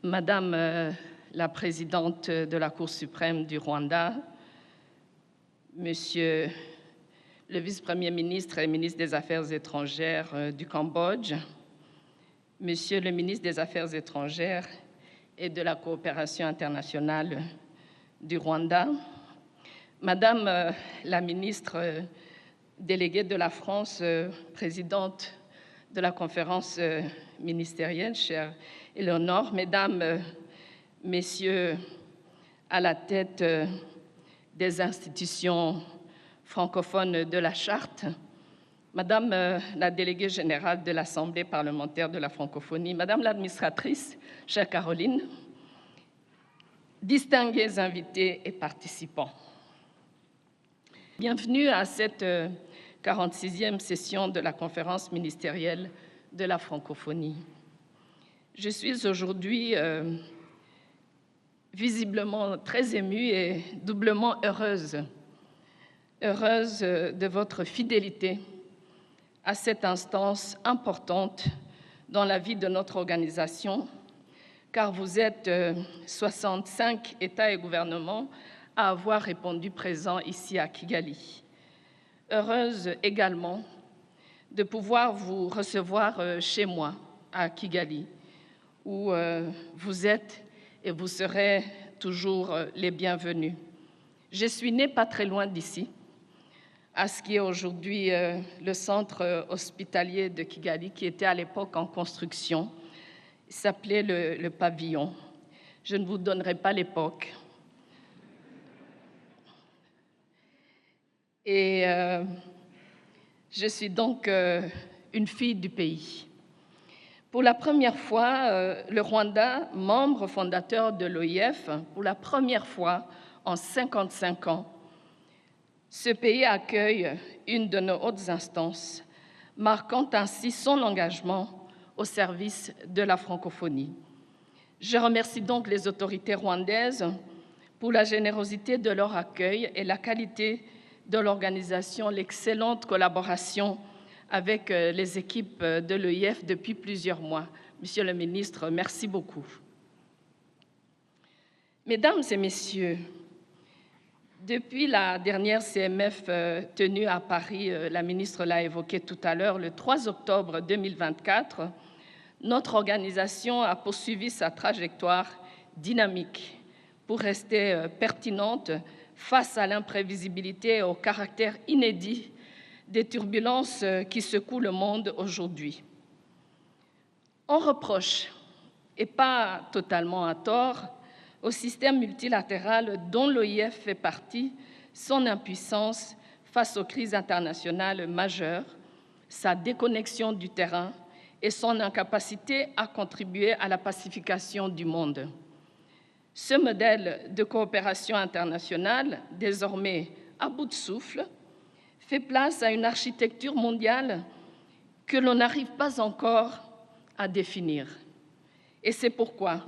Madame la présidente de la Cour suprême du Rwanda, Monsieur le vice-premier ministre et ministre des Affaires étrangères du Cambodge, Monsieur le ministre des Affaires étrangères et de la coopération internationale du Rwanda, Madame la ministre déléguée de la France, présidente de la conférence ministérielle, chère Éléonore, Mesdames, Messieurs à la tête des institutions francophones de la Charte, Madame la déléguée générale de l'Assemblée parlementaire de la francophonie, Madame l'administratrice, chère Caroline, distingués invités et participants. Bienvenue à cette 46e session de la conférence ministérielle de la francophonie. Je suis aujourd'hui visiblement très émue et doublement heureuse de votre fidélité à cette instance importante dans la vie de notre organisation, car vous êtes 65 États et gouvernements à avoir répondu présent ici à Kigali. Heureuse également de pouvoir vous recevoir chez moi à Kigali, où vous êtes et vous serez toujours les bienvenus. Je suis née pas très loin d'ici, à ce qui est aujourd'hui le centre hospitalier de Kigali, qui était à l'époque en construction. Il s'appelait le Pavillon. Je ne vous donnerai pas l'époque. Et je suis donc une fille du pays. Pour la première fois, le Rwanda, membre fondateur de l'OIF, pour la première fois en 55 ans, ce pays accueille une de nos hautes instances, marquant ainsi son engagement au service de la francophonie. Je remercie donc les autorités rwandaises pour la générosité de leur accueil et la qualité de l'organisation, l'excellente collaboration avec les équipes de l'OIF depuis plusieurs mois. Monsieur le ministre, merci beaucoup. Mesdames et messieurs, depuis la dernière CMF tenue à Paris, la ministre l'a évoqué tout à l'heure, le 3 octobre 2024, notre organisation a poursuivi sa trajectoire dynamique pour rester pertinente face à l'imprévisibilité et au caractère inédit des turbulences qui secouent le monde aujourd'hui. On reproche, et pas totalement à tort, au système multilatéral dont l'OIF fait partie, son impuissance face aux crises internationales majeures, sa déconnexion du terrain et son incapacité à contribuer à la pacification du monde. Ce modèle de coopération internationale, désormais à bout de souffle, fait place à une architecture mondiale que l'on n'arrive pas encore à définir. Et c'est pourquoi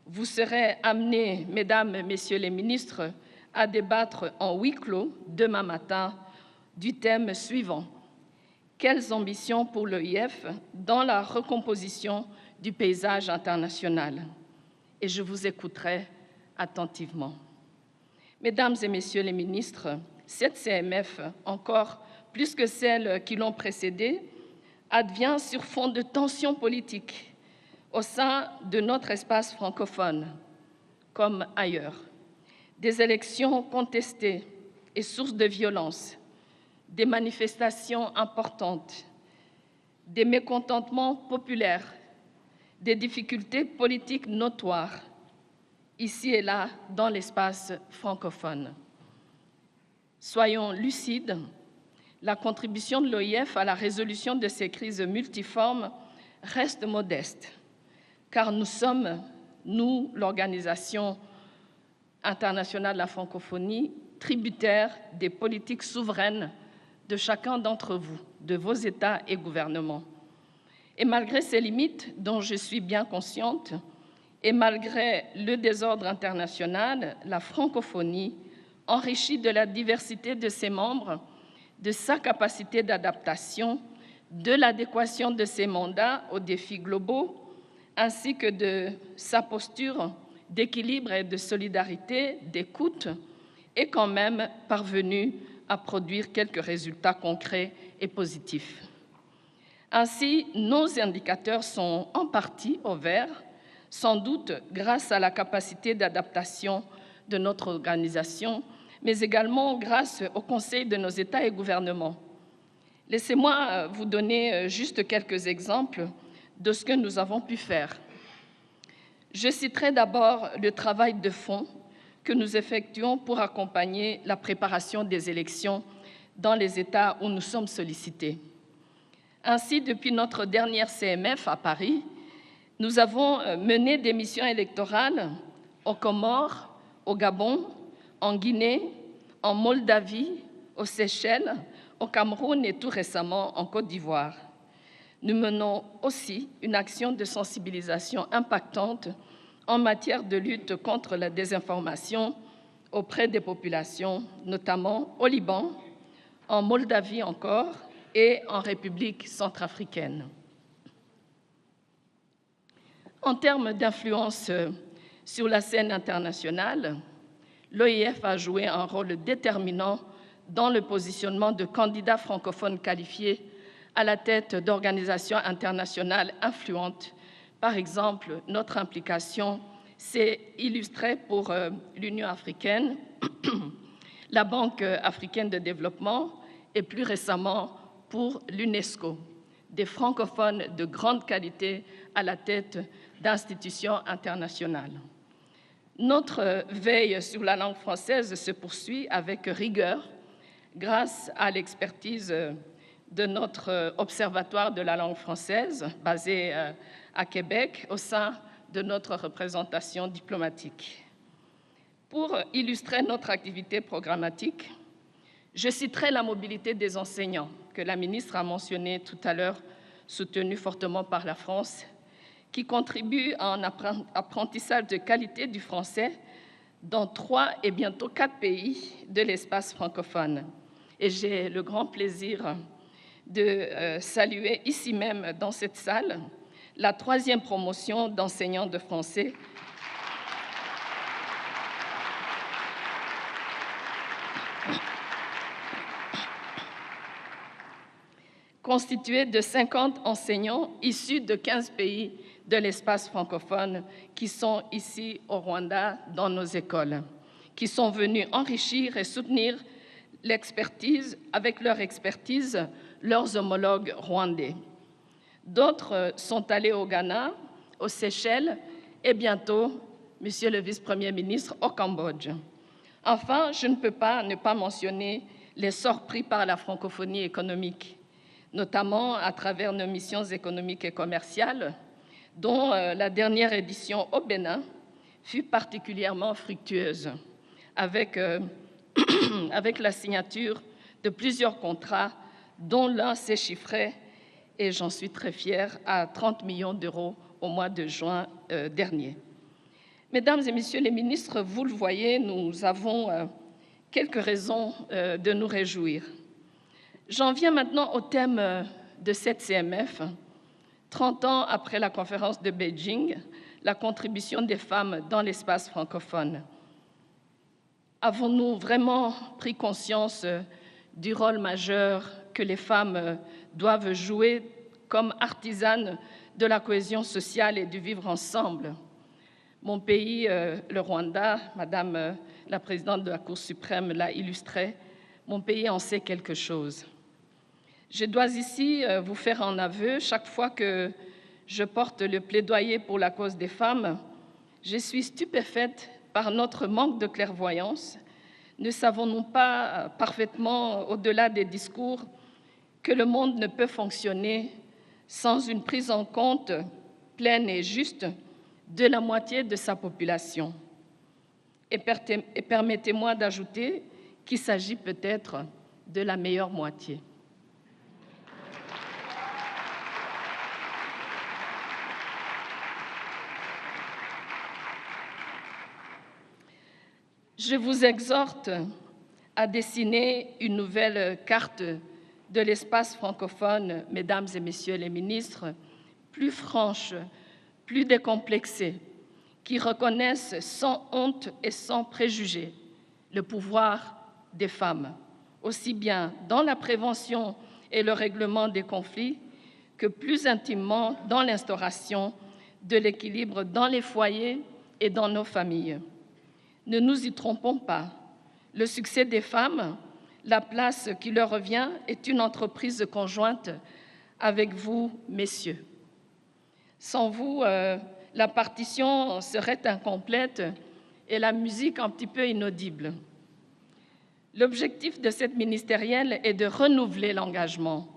vous serez amenés, Mesdames, Messieurs les ministres, à débattre en huis clos demain matin du thème suivant: quelles ambitions pour l'OIF dans la recomposition du paysage international? Et je vous écouterai attentivement. Mesdames et Messieurs les ministres, cette CMF, encore plus que celles qui l'ont précédée, advient sur fond de tensions politiques au sein de notre espace francophone, comme ailleurs. Des élections contestées et sources de violence, des manifestations importantes, des mécontentements populaires, des difficultés politiques notoires, ici et là, dans l'espace francophone. Soyons lucides, la contribution de l'OIF à la résolution de ces crises multiformes reste modeste, car nous sommes, nous, l'Organisation internationale de la francophonie, tributaires des politiques souveraines de chacun d'entre vous, de vos États et gouvernements. Et malgré ces limites, dont je suis bien consciente, et malgré le désordre international, la francophonie, enrichie de la diversité de ses membres, de sa capacité d'adaptation, de l'adéquation de ses mandats aux défis globaux, ainsi que de sa posture d'équilibre et de solidarité, d'écoute, est quand même parvenu à produire quelques résultats concrets et positifs. Ainsi, nos indicateurs sont en partie au vert, sans doute grâce à la capacité d'adaptation de notre organisation, mais également grâce au conseil de nos États et gouvernements. Laissez-moi vous donner juste quelques exemples de ce que nous avons pu faire. Je citerai d'abord le travail de fond que nous effectuons pour accompagner la préparation des élections dans les États où nous sommes sollicités. Ainsi, depuis notre dernière CMF à Paris, nous avons mené des missions électorales aux Comores, au Gabon, en Guinée, en Moldavie, aux Seychelles, au Cameroun et tout récemment en Côte d'Ivoire. Nous menons aussi une action de sensibilisation impactante en matière de lutte contre la désinformation auprès des populations, notamment au Liban, en Moldavie encore et en République centrafricaine. En termes d'influence sur la scène internationale, l'OIF a joué un rôle déterminant dans le positionnement de candidats francophones qualifiés à la tête d'organisations internationales influentes. Par exemple, notre implication s'est illustrée pour l'Union africaine, la Banque africaine de développement et plus récemment pour l'UNESCO, des francophones de grande qualité à la tête d'institutions internationales. Notre veille sur la langue française se poursuit avec rigueur grâce à l'expertise de notre observatoire de la langue française basé à Québec au sein de notre représentation diplomatique. Pour illustrer notre activité programmatique, je citerai la mobilité des enseignants que la ministre a mentionné tout à l'heure, soutenue fortement par la France, qui contribue à un apprentissage de qualité du français dans 3 et bientôt 4 pays de l'espace francophone. Et j'ai le grand plaisir de saluer ici même dans cette salle la 3e promotion d'enseignants de français constituée de 50 enseignants issus de 15 pays de l'espace francophone qui sont ici au Rwanda dans nos écoles, qui sont venus enrichir et soutenir l'expertise, avec leur expertise, leurs homologues rwandais. D'autres sont allés au Ghana, aux Seychelles et bientôt, Monsieur le vice-premier ministre, au Cambodge. Enfin, je ne peux pas ne pas mentionner l'essor pris par la francophonie économique, notamment à travers nos missions économiques et commerciales, dont la dernière édition au Bénin fut particulièrement fructueuse, avec la signature de plusieurs contrats, dont l'un s'est chiffré, et j'en suis très fière, à 30 millions d'euros au mois de juin dernier. Mesdames et messieurs les ministres, vous le voyez, nous avons quelques raisons de nous réjouir. J'en viens maintenant au thème de cette CMF. 30 ans après la conférence de Beijing, la contribution des femmes dans l'espace francophone. Avons-nous vraiment pris conscience du rôle majeur que les femmes doivent jouer comme artisanes de la cohésion sociale et du vivre ensemble? Mon pays, le Rwanda, Madame la présidente de la Cour suprême l'a illustré, mon pays en sait quelque chose. Je dois ici vous faire un aveu, chaque fois que je porte le plaidoyer pour la cause des femmes, je suis stupéfaite par notre manque de clairvoyance. Ne savons-nous pas parfaitement, au-delà des discours, que le monde ne peut fonctionner sans une prise en compte pleine et juste de la moitié de sa population? Et permettez-moi d'ajouter qu'il s'agit peut-être de la meilleure moitié. Je vous exhorte à dessiner une nouvelle carte de l'espace francophone, mesdames et messieurs les ministres, plus franche, plus décomplexées, qui reconnaissent sans honte et sans préjugés le pouvoir des femmes, aussi bien dans la prévention et le règlement des conflits que plus intimement dans l'instauration de l'équilibre dans les foyers et dans nos familles. Ne nous y trompons pas, le succès des femmes, la place qui leur revient est une entreprise conjointe avec vous, messieurs. Sans vous, la partition serait incomplète et la musique un petit peu inaudible. L'objectif de cette ministérielle est de renouveler l'engagement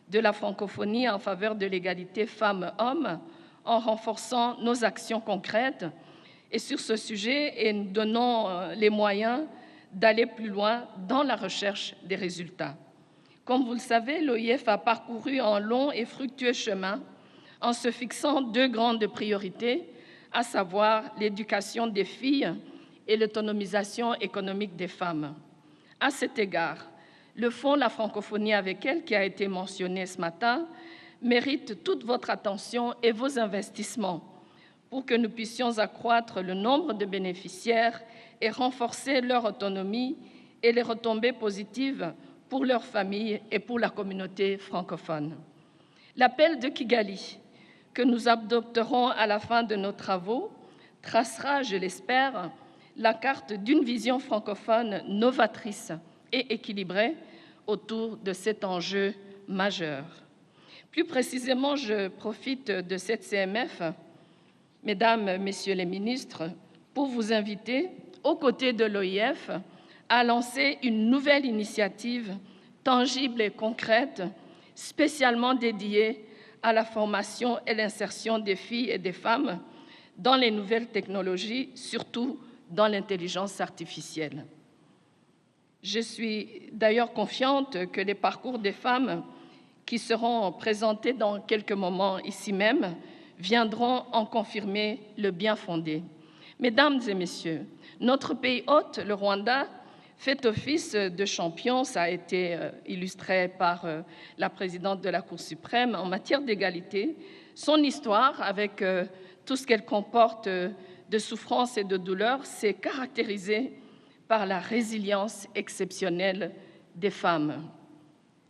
de la francophonie en faveur de l'égalité femmes-hommes en renforçant nos actions concrètes et sur ce sujet et nous donnons les moyens d'aller plus loin dans la recherche des résultats. Comme vous le savez, l'OIF a parcouru un long et fructueux chemin en se fixant 2 grandes priorités, à savoir l'éducation des filles et l'autonomisation économique des femmes. À cet égard, le Fonds La Francophonie avec elle, qui a été mentionné ce matin, mérite toute votre attention et vos investissements pour que nous puissions accroître le nombre de bénéficiaires et renforcer leur autonomie et les retombées positives pour leurs familles et pour la communauté francophone. L'appel de Kigali, que nous adopterons à la fin de nos travaux, tracera, je l'espère, la carte d'une vision francophone novatrice et équilibrée autour de cet enjeu majeur. Plus précisément, je profite de cette CMF, Mesdames, Messieurs les ministres, pour vous inviter, aux côtés de l'OIF, à lancer une nouvelle initiative tangible et concrète, spécialement dédiée à la formation et l'insertion des filles et des femmes dans les nouvelles technologies, surtout dans l'intelligence artificielle. Je suis d'ailleurs confiante que les parcours des femmes qui seront présentés dans quelques moments ici même viendront en confirmer le bien fondé. Mesdames et messieurs, notre pays hôte, le Rwanda, fait office de champion, ça a été illustré par la présidente de la Cour suprême, en matière d'égalité. Son histoire, avec tout ce qu'elle comporte de souffrance et de douleur, s'est caractérisée par la résilience exceptionnelle des femmes.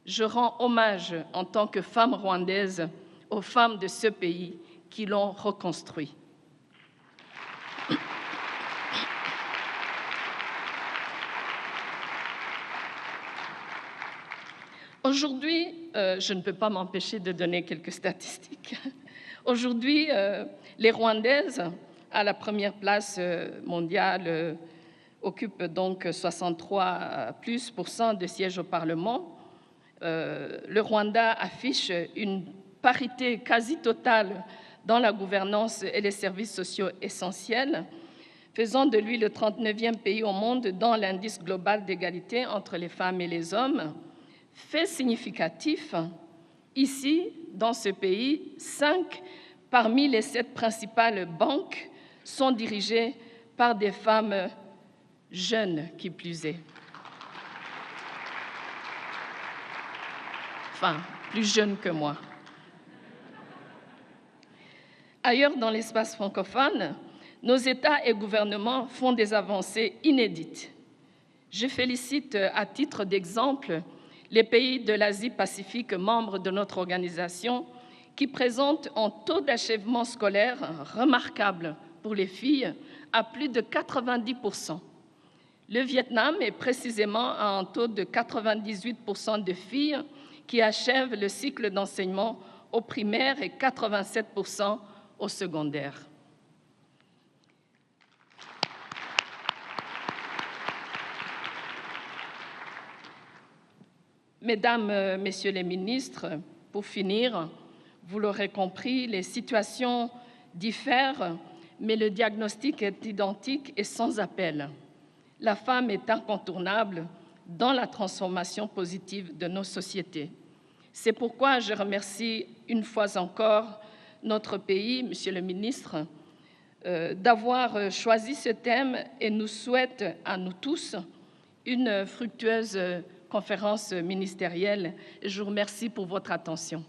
Je rends hommage en tant que femme rwandaise aux femmes de ce pays qui l'ont reconstruit. Aujourd'hui, je ne peux pas m'empêcher de donner quelques statistiques. Aujourd'hui, les Rwandaises, à la première place mondiale, occupent donc 63% de sièges au Parlement. Le Rwanda affiche une parité quasi totale dans la gouvernance et les services sociaux essentiels, faisant de lui le 39e pays au monde dans l'indice global d'égalité entre les femmes et les hommes. Fait significatif, ici, dans ce pays, 5 parmi les 7 principales banques sont dirigées par des femmes jeunes, qui plus est. Enfin, plus jeunes que moi. Ailleurs dans l'espace francophone, nos États et gouvernements font des avancées inédites. Je félicite à titre d'exemple les pays de l'Asie-Pacifique membres de notre organisation qui présentent un taux d'achèvement scolaire remarquable pour les filles à plus de 90%. Le Vietnam est précisément à un taux de 98% de filles qui achèvent le cycle d'enseignement au primaire et 87% au secondaire. Mesdames, Messieurs les ministres, pour finir, vous l'aurez compris, les situations diffèrent, mais le diagnostic est identique et sans appel. La femme est incontournable dans la transformation positive de nos sociétés. C'est pourquoi je remercie une fois encore notre pays, Monsieur le ministre, d'avoir choisi ce thème et nous souhaite à nous tous une fructueuse conférence ministérielle. Je vous remercie pour votre attention.